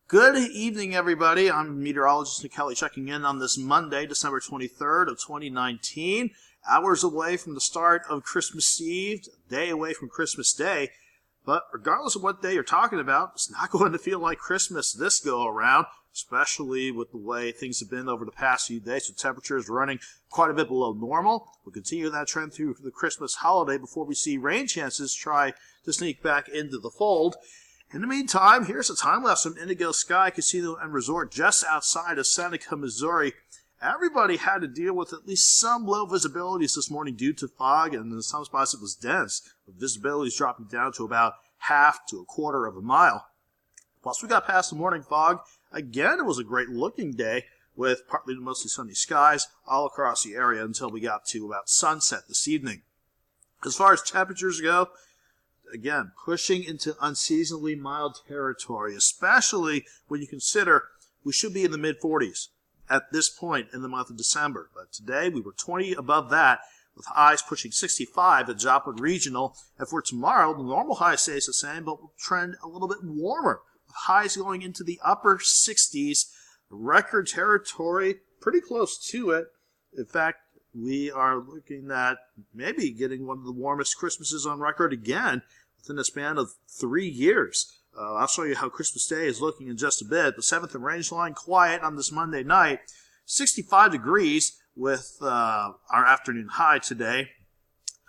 Good evening, everybody. I'm meteorologist Nick Kelly checking in on this Monday, December 23rd of 2019. Hours away from the start of Christmas Eve, a day away from Christmas Day. But regardless of what day you're talking about, it's not going to feel like Christmas this go around, especially with the way things have been over the past few days. So temperatures running quite a bit below normal. We'll continue that trend through the Christmas holiday before we see rain chances try to sneak back into the fold. In the meantime, here's a time-lapse from Indigo Sky Casino and Resort just outside of Seneca, Missouri. Everybody had to deal with at least some low visibilities this morning due to fog, and in some spots it was dense, with visibilities dropping down to about half to a quarter of a mile. Once we got past the morning fog, again it was a great-looking day with partly to mostly sunny skies all across the area until we got to about sunset this evening. As far as temperatures go, again, pushing into unseasonably mild territory, especially when you consider we should be in the mid-40s at this point in the month of December. But today we were 20 above that, with highs pushing 65 at Joplin Regional. And for tomorrow, the normal high stays the same, but will trend a little bit warmer, with highs going into the upper 60s, record territory, pretty close to it. In fact, we are looking at maybe getting one of the warmest Christmases on record again within a span of 3 years. I'll show you how Christmas Day is looking in just a bit. The 7th and range line quiet on this Monday night. 65 degrees with our afternoon high today.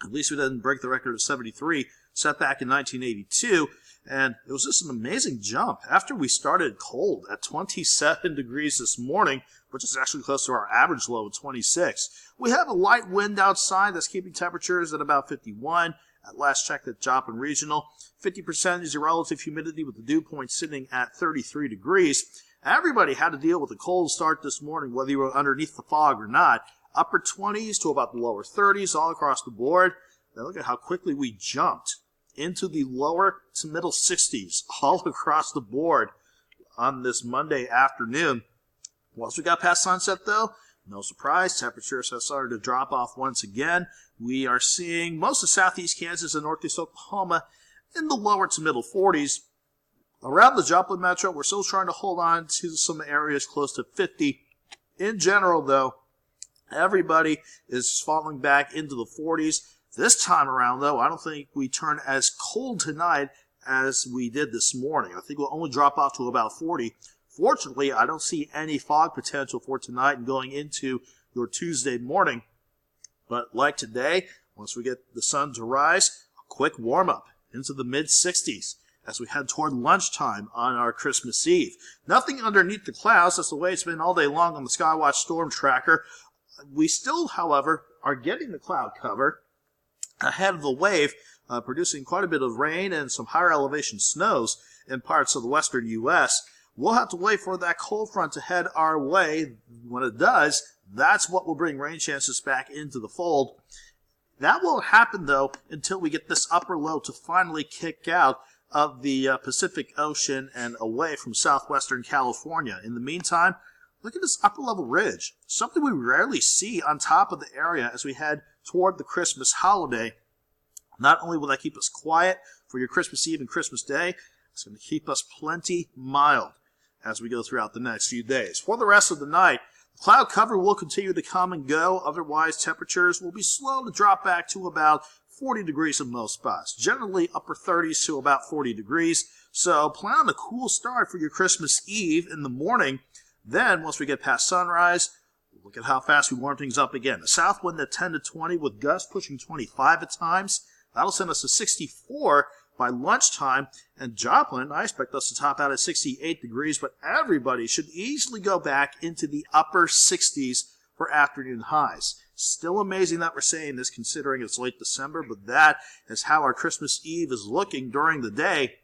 At least we didn't break the record of 73 set back in 1982. And it was just an amazing jump. After we started cold at 27 degrees this morning, which is actually close to our average low of 26. We have a light wind outside that's keeping temperatures at about 51. At last check at Joplin Regional, 50% is your relative humidity with the dew point sitting at 33 degrees. Everybody had to deal with a cold start this morning, whether you were underneath the fog or not. Upper 20s to about the lower 30s all across the board. Now look at how quickly we jumped into the lower to middle 60s all across the board on this Monday afternoon. Once we got past sunset, though, no surprise, temperatures have started to drop off once again. We are seeing most of southeast Kansas and northeast Oklahoma in the lower to middle 40s. Around the Joplin metro, we're still trying to hold on to some areas close to 50. In general, though, everybody is falling back into the 40s. This time around, though, I don't think we turn as cold tonight as we did this morning. I think we'll only drop off to about 40. Fortunately, I don't see any fog potential for tonight and going into your Tuesday morning. But like today, once we get the sun to rise, a quick warm-up into the mid-60s as we head toward lunchtime on our Christmas Eve. Nothing underneath the clouds. That's the way it's been all day long on the Skywatch Storm Tracker. We still, however, are getting the cloud cover ahead of the wave, producing quite a bit of rain and some higher elevation snows in parts of the western U.S. We'll have to wait for that cold front to head our way. When it does, that's what will bring rain chances back into the fold. That won't happen, though, until we get this upper low to finally kick out of the Pacific Ocean and away from southwestern California. In the meantime, look at this upper level ridge, something we rarely see on top of the area as we head toward the Christmas holiday. Not only will that keep us quiet for your Christmas Eve and Christmas Day, it's going to keep us plenty mild as we go throughout the next few days. For the rest of the night, the cloud cover will continue to come and go. Otherwise, temperatures will be slow to drop back to about 40 degrees in most spots. Generally, upper 30s to about 40 degrees. So plan on a cool start for your Christmas Eve in the morning. Then, once we get past sunrise, look at how fast we warm things up again. The south wind at 10 to 20 with gusts pushing 25 at times. That'll send us to 64 by lunchtime. And Joplin, I expect us to top out at 68 degrees, but everybody should easily go back into the upper 60s for afternoon highs. Still amazing that we're saying this considering it's late December, but that is how our Christmas Eve is looking during the day.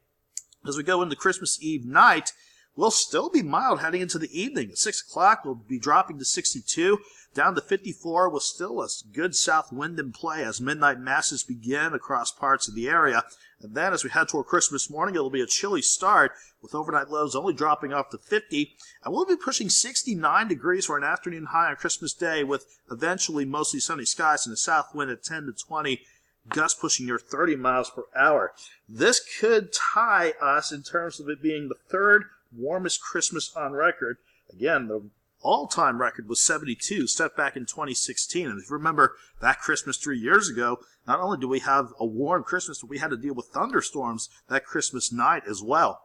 As we go into Christmas Eve night, we'll still be mild heading into the evening. At 6 o'clock, we'll be dropping to 62, down to 54 with still a good south wind in play as midnight masses begin across parts of the area. And then as we head toward Christmas morning, it'll be a chilly start with overnight lows only dropping off to 50. And we'll be pushing 69 degrees for an afternoon high on Christmas Day with eventually mostly sunny skies and a south wind at 10 to 20, gusts pushing near 30 miles per hour. This could tie us in terms of it being the third warmest Christmas on record. Again, the all-time record was 72, set back in 2016. And if you remember that Christmas 3 years ago, not only do we have a warm Christmas, but we had to deal with thunderstorms that Christmas night as well.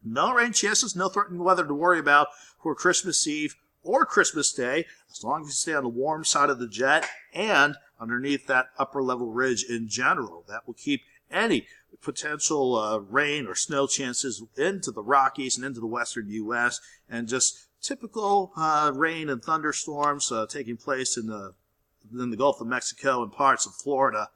No rain chances, no threatening weather to worry about for Christmas Eve or Christmas Day, as long as you stay on the warm side of the jet and underneath that upper level ridge in general. That will keep any potential rain or snow chances into the Rockies and into the western U.S. and just typical rain and thunderstorms taking place in the Gulf of Mexico and parts of Florida.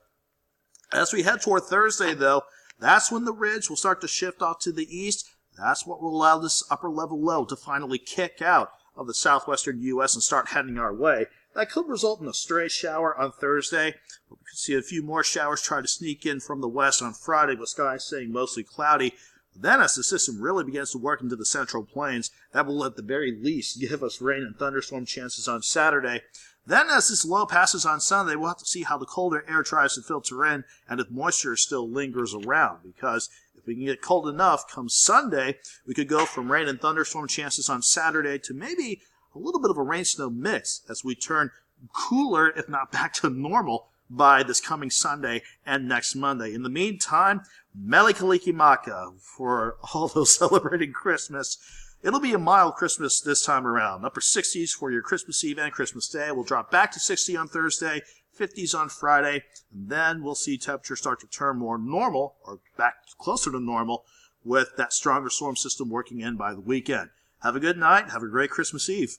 As we head toward Thursday, though, that's when the ridge will start to shift off to the east. That's what will allow this upper level low to finally kick out of the southwestern U.S. and start heading our way. That could result in a stray shower on Thursday. We could see a few more showers try to sneak in from the west on Friday, with skies staying mostly cloudy. Then as the system really begins to work into the central plains, that will at the very least give us rain and thunderstorm chances on Saturday. Then as this low passes on Sunday, we'll have to see how the colder air tries to filter in and if moisture still lingers around, because if we can get cold enough come Sunday, we could go from rain and thunderstorm chances on Saturday to maybe a little bit of a rain-snow mix as we turn cooler, if not back to normal, by this coming Sunday and next Monday. In the meantime, Mele Kalikimaka for all those celebrating Christmas. It'll be a mild Christmas this time around. Upper 60s for your Christmas Eve and Christmas Day. We'll drop back to 60 on Thursday, 50s on Friday, and then we'll see temperatures start to turn more normal, or back closer to normal, with that stronger storm system working in by the weekend. Have a good night. Have a great Christmas Eve.